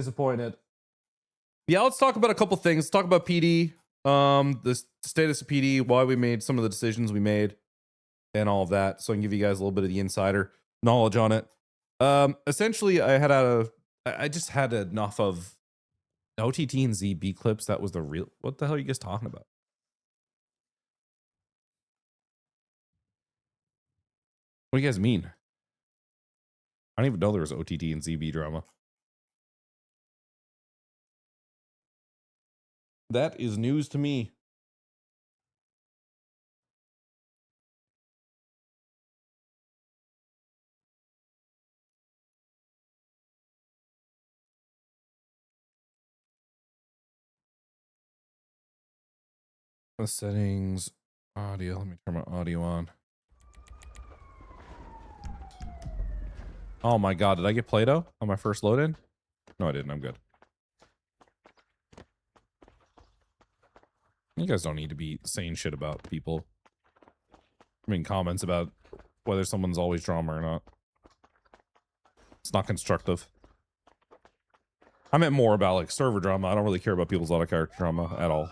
Disappointed. Yeah, let's talk about a couple things. Let's talk about PD, the status of PD, why we made some of the decisions we made, and all of that. So I can give you guys a little bit of the insider knowledge on it. Essentially, I just had enough of OTT and ZB clips. That was the real. What the hell are you guys talking about? What do you guys mean? I don't even know there was OTT and ZB drama. That is news to me. The settings, audio. Let me turn my audio on. Oh my god, did I get Play-Doh on my first load in? No, I didn't. I'm good. You guys don't need to be saying shit about people. I mean, comments about whether someone's always drama or not. It's not constructive. I meant more about like server drama. I don't really care about people's auto character drama at all.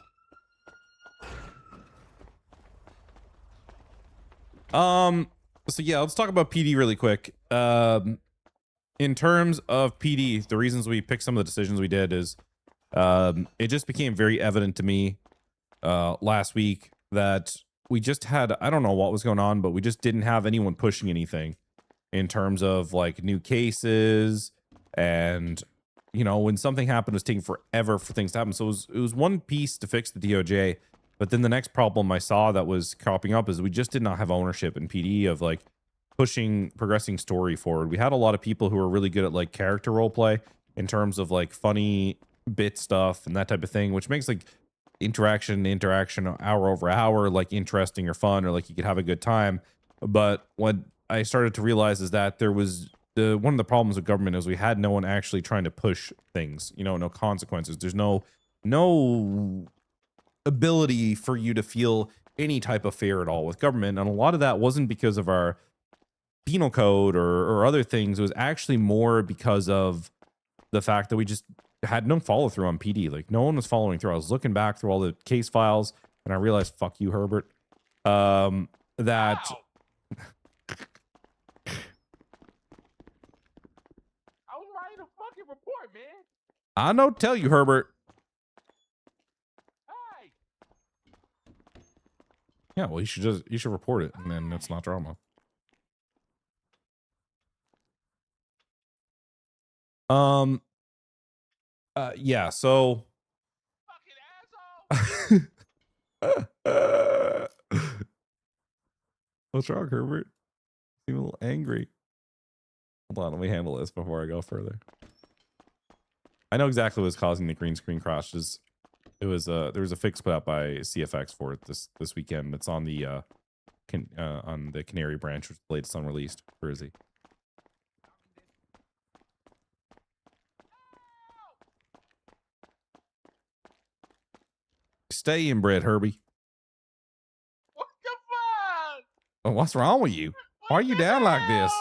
So yeah, let's talk about PD really quick. In terms of PD, the reasons we picked some of the decisions we did is it just became very evident to me last week that we just had, I don't know what was going on, but we just didn't have anyone pushing anything in terms of like new cases. And you know, when something happened, it was taking forever for things to happen. So it was one piece to fix the DOJ, but then the next problem I saw that was cropping up is we just did not have ownership in PD of like progressing story forward. We had a lot of people who were really good at like character role play in terms of like funny bit stuff and that type of thing, which makes like interaction hour over hour like interesting or fun, or like you could have a good time. But what I started to realize is that there was one of the problems with government is we had no one actually trying to push things, you know, no consequences. There's no ability for you to feel any type of fear at all with government. And a lot of that wasn't because of our penal code or other things. It was actually more because of the fact that we just had no follow through on PD. Like no one was following through. I was looking back through all the case files and I realized, fuck you, Herbert, that Wow. I was writing a fucking report, man. I know, tell you, Herbert. Hey. Yeah, well, you should report it, and then it's not drama. Yeah, so Fucking asshole. what's wrong, Herbert? You seem a little angry. Hold on, let me handle this before I go further. I know exactly what's causing the green screen crashes. It was there was a fix put out by CFX for it this weekend. It's on the Canary branch, which is the latest unreleased. Where is he? Stay inbred, Herbie. What the fuck? Oh, what's wrong with you? Why are you down like this?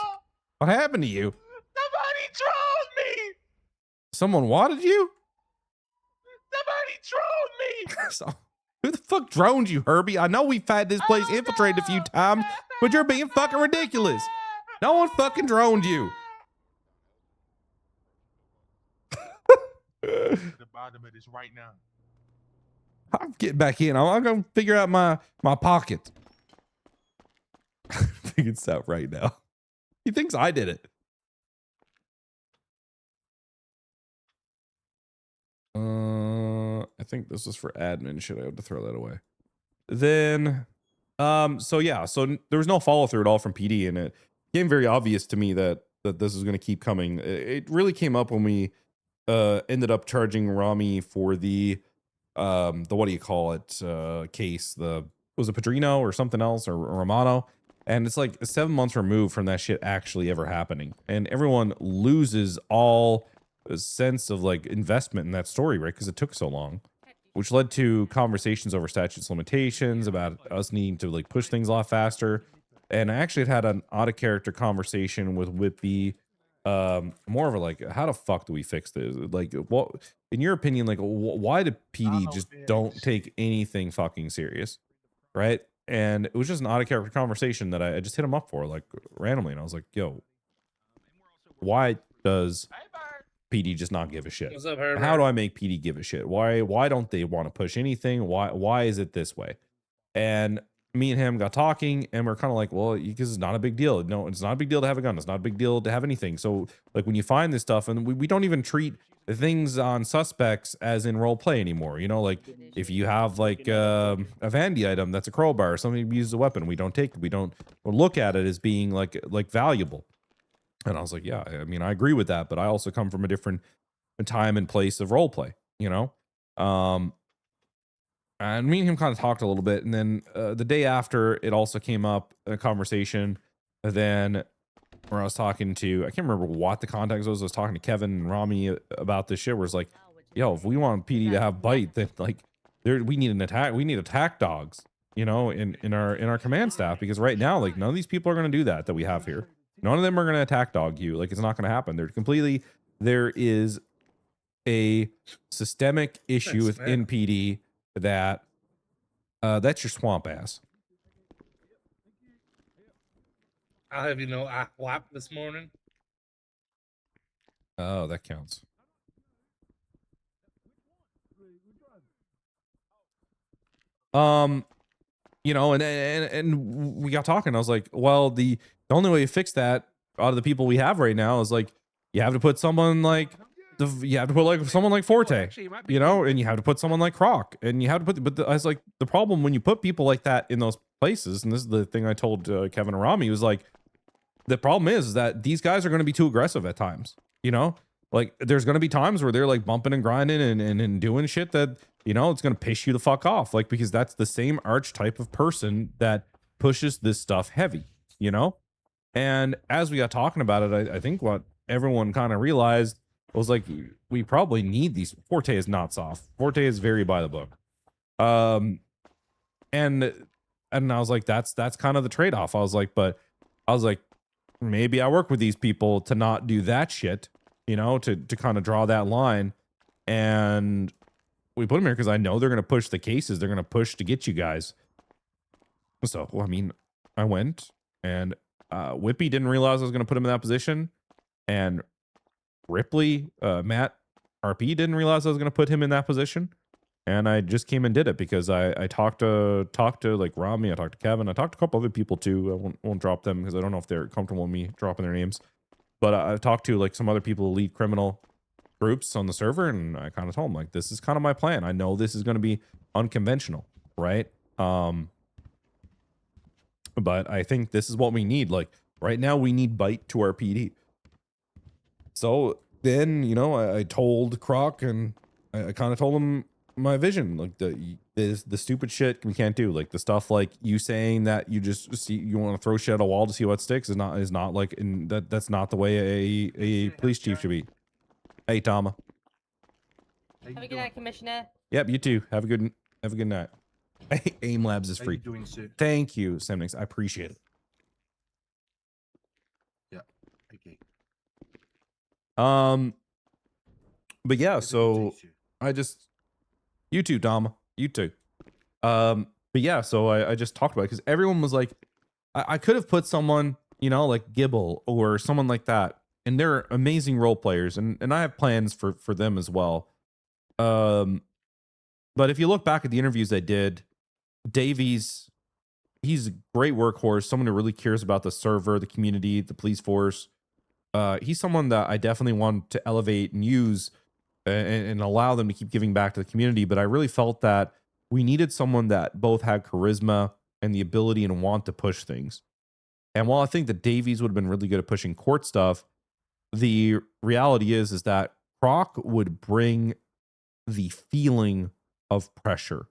What happened to you? Somebody trolled me. Someone wanted you? Somebody trolled me. So, who the fuck droned you, Herbie? I know we've had this place infiltrated a few times, but you're being fucking ridiculous. No one fucking droned you. The bottom of this right now. I'm getting back in. I'm gonna figure out my pocket. Figured this out right now. He thinks I did it. I think this was for admin. Should I have to throw that away? Then, so yeah, so there was no follow through at all from PD, and it became very obvious to me that this was going to keep coming. It really came up when we ended up charging Ramee for the what do you call it, case. Was it Padrino or something else, or Romano? And it's like 7 months removed from that shit actually ever happening, and everyone loses all sense of like investment in that story, right? Because it took so long, which led to conversations over statutes limitations about us needing to like push things a lot faster. And I actually had an out of character conversation with Whippy More of a like, how the fuck do we fix this? Like, what, in your opinion, like, why do PD just don't take anything fucking serious, right? And it was just an out of character conversation that I just hit him up for, like, randomly, and I was like, yo, why does PD just not give a shit? What's up, Herbert? How do I make PD give a shit? Why don't they want to push anything? Why is it this way? And me and him got talking, and we're kind of like, well, because it's not a big deal. No, it's not a big deal to have a gun. It's not a big deal to have anything. So like when you find this stuff, and we don't even treat the things on suspects as in role play anymore. You know, like if you have like a Vandy item that's a crowbar or something you use as a weapon, we don't we'll look at it as being like valuable. And I was like, yeah, I mean, I agree with that, but I also come from a different time and place of role play, you know? And me and him kind of talked a little bit. And then the day after, it also came up a conversation then where I was talking to, I can't remember what the context was. I was talking to Kevin and Ramee about this shit where it's like, yo, if we want PD to have bite, then like we need attack dogs, you know, in our command staff, because right now, like none of these people are going to do that we have here. None of them are going to attack dog you. Like it's not going to happen. There is a systemic issue with NPD that that's your swamp ass. I'll have you know, I whopped this morning. Oh, that counts. You know, and we got talking. I was like, well, the only way to fix that out of the people we have right now is like you have to put someone like someone like Forte, you know, and you have to put someone like Croc, and you have to put. I was like, the problem when you put people like that in those places, and this is the thing I told Kevin and Ramee, was like, the problem is that these guys are going to be too aggressive at times, you know, like there's going to be times where they're like bumping and grinding and doing shit that, you know, it's going to piss you the fuck off, like because that's the same archetype of person that pushes this stuff heavy, you know. And as we got talking about it, I think what everyone kind of realized was like, we probably need these. Forte is not soft. Forte is very by the book. And I was like, that's kind of the trade-off. I was like, maybe I work with these people to not do that shit, you know, to kind of draw that line. And we put them here because I know they're going to push the cases. They're going to push to get you guys. So, well, I mean, I went, and Whippy didn't realize I was going to put him in that position. And Ripley, Matt, RP didn't realize I was going to put him in that position. And I just came and did it because I talked to like Ramee, I talked to Kevin, I talked to a couple other people too. I won't drop them because I don't know if they're comfortable with me dropping their names. But I've talked to like some other people, lead criminal groups on the server, and I kind of told them like, this is kind of my plan. I know this is going to be unconventional, right? But I think this is what we need. Like right now, we need bite to our PD. So then, you know, I told Croc, and I kind of told him my vision, like the stupid shit we can't do, like the stuff like you saying that you just see you want to throw shit at a wall to see what sticks is not like, in that's not the way a police chief should be. Hey, Tama. Have a good night, Commissioner. Yep, you too. Have a good night. AIM Labs is free. How you doing, sir? Thank you, Semnix. I appreciate it. Yeah. Okay. But yeah, Have a good so day, sir. I just, you too, Dom. You too. But yeah, so I just talked about it because everyone was like, I could have put someone, you know, like Gibble or someone like that, and they're amazing role players, and I have plans for them as well. But if you look back at the interviews I did, Davies, he's a great workhorse, someone who really cares about the server, the community, the police force. He's someone that I definitely want to elevate and use and allow them to keep giving back to the community. But I really felt that we needed someone that both had charisma and the ability and want to push things. And while I think that Davies would have been really good at pushing court stuff, the reality is that Croc would bring the feeling of pressure.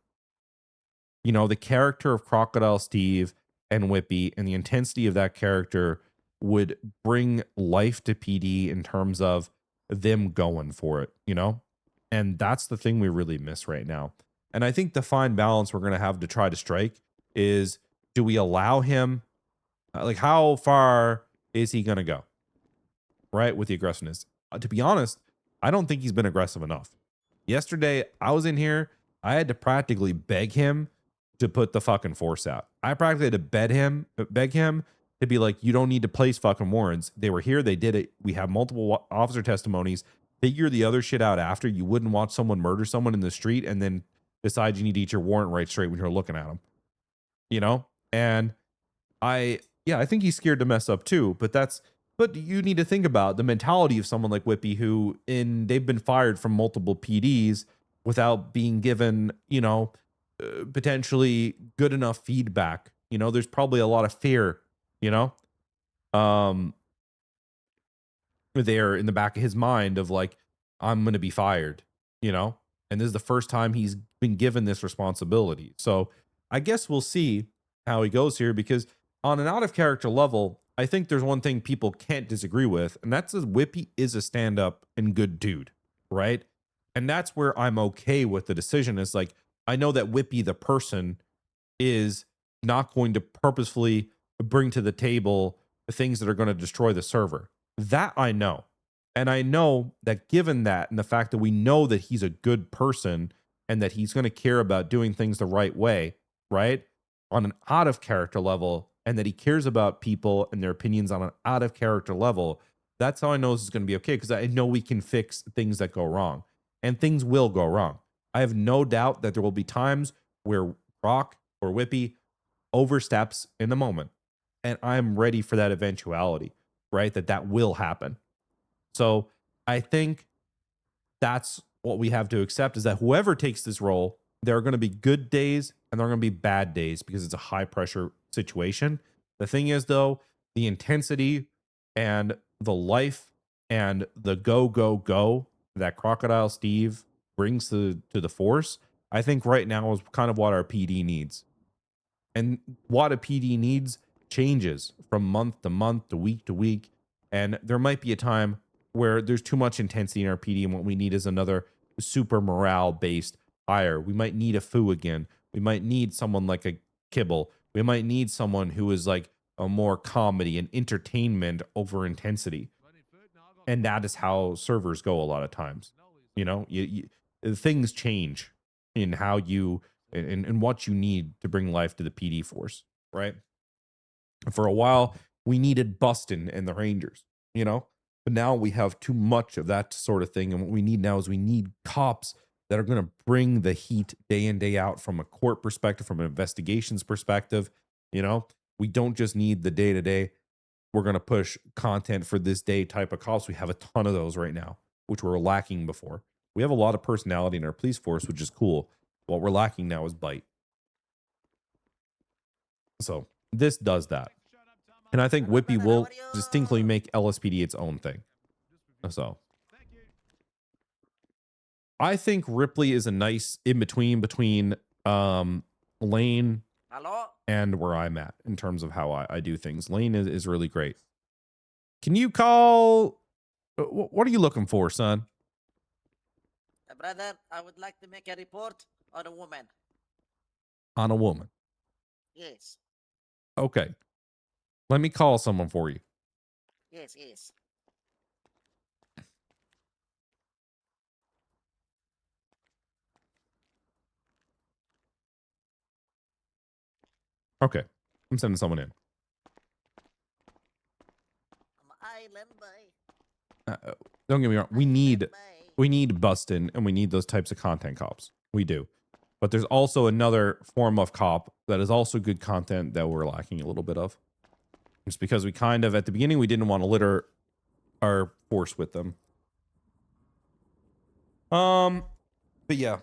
You know, the character of Crocodile Steve and Whippy and the intensity of that character would bring life to PD in terms of them going for it, you know? And that's the thing we really miss right now. And I think the fine balance we're going to have to try to strike is, do we allow him, like how far is he going to go? right? With the aggressiveness. To be honest, I don't think he's been aggressive enough. Yesterday, I was in here. I had to practically beg him to put the fucking force out. I practically had to beg him to be like, you don't need to place fucking warrants. They were here. They did it. We have multiple officer testimonies. Figure the other shit out after. You wouldn't watch someone murder someone in the street and then decide you need to eat your warrant right straight when you're looking at them. You know? And I think he's scared to mess up too, but you need to think about the mentality of someone like Whippy, who they've been fired from multiple PDs without being given, potentially good enough feedback. There's probably a lot of fear, there in the back of his mind of like, I'm going to be fired, and this is the first time he's been given this responsibility. So I guess we'll see how he goes here, because on an out of character level, I think there's one thing people can't disagree with, and that's that Whippy is a stand-up and good dude, right? And that's where I'm okay with the decision. Is like, I know that Whippy, the person, is not going to purposefully bring to the table the things that are going to destroy the server. That I know. And I know that given that, and the fact that we know that he's a good person and that he's going to care about doing things the right way, right? On an out of character level, and that he cares about people and their opinions on an out of character level, that's how I know this is going to be okay, because I know we can fix things that go wrong, and things will go wrong. I have no doubt that there will be times where Rock or Whippy oversteps in the moment, and I'm ready for that eventuality, right? That will happen. So I think that's what we have to accept, is that whoever takes this role, there are going to be good days and there are going to be bad days, because it's a high pressure situation. The thing is, though, the intensity and the life and the go that Crocodile Steve brings to the force, I think right now is kind of what our PD needs. And what a PD needs changes from month to month, to week, and there might be a time where there's too much intensity in our PD, and what we need is another super morale based hire. We might need a foo again. We might need someone like a Kibble. We might need someone who is like a more comedy and entertainment over intensity. And that is how servers go a lot of times. Things change in how you and what you need to bring life to the PD force, right? For a while, we needed Bustin and the Rangers, but now we have too much of that sort of thing. And what we need now is we need cops that are going to bring the heat day in, day out, from a court perspective, from an investigations perspective. We don't just need the day to day. We're going to push content for this day type of cops. We have a ton of those right now, which we're lacking before. We have a lot of personality in our police force, which is cool. What we're lacking now is bite. So this does that. And I think Whippy will distinctly make LSPD its own thing. So I think Ripley is a nice in-between between Lane and where I'm at in terms of how I do things. Lane is really great. Can you call... What are you looking for, son? Brother, I would like to make a report on a woman. On a woman? Yes. Okay. Let me call someone for you. Yes. Okay. I'm sending someone in. Don't get me wrong. We need bustin', and we need those types of content cops. We do. But there's also another form of cop that is also good content that we're lacking a little bit of. It's because we kind of, at the beginning, we didn't want to litter our force with them. But yeah.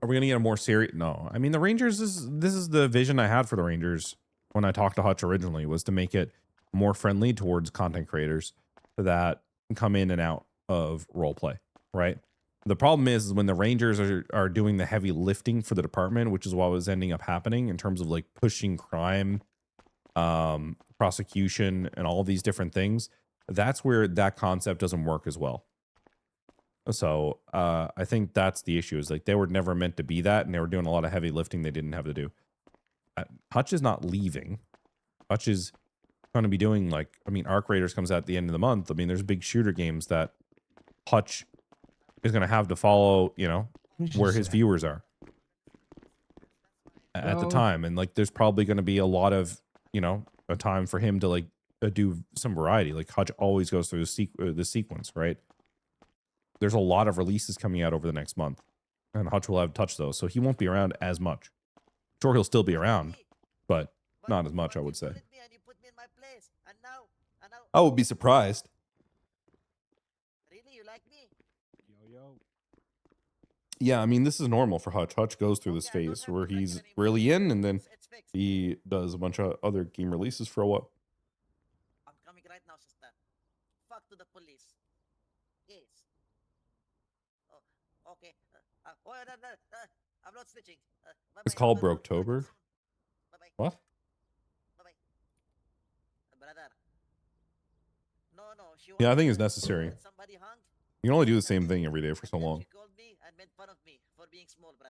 Are we going to get a more serious? No. I mean, the Rangers this is the vision I had for the Rangers when I talked to Hutch originally, was to make it more friendly towards content creators that come in and out of roleplay, right? The problem is when the Rangers are doing the heavy lifting for the department, which is what was ending up happening in terms of like pushing crime, prosecution, and all these different things. That's where that concept doesn't work as well. So I think that's the issue, is like they were never meant to be that, and they were doing a lot of heavy lifting they didn't have to do. Hutch is not leaving. Hutch is going to be doing, like, I mean, Arc Raiders comes out at the end of the month. I mean, there's big shooter games that Hutch is going to have to follow, you know, where his viewers are at the time. And like, there's probably going to be a lot of, you know, a time for him to like do some variety. Like Hutch always goes through the sequence, right? There's a lot of releases coming out over the next month, and Hutch will have touched those, so he won't be around as much. Sure, he'll still be around, but not as much, I would say. I would be surprised. Really, you like me? Yeah, I mean, this is normal for Hutch. Hutch goes through this phase where he's really in, and then he does a bunch of other game releases for a while. I'm coming right now, sister. Fuck to the police. Yes. Oh, okay. No, I'm not snitching. It's called Broketober. Bye-bye. What? Bye-bye. Brother. No, she Yeah, I wants think to it's necessary. get somebody hung. You can only do the same thing every day for so long. She called me and made fun of me for being small, brother.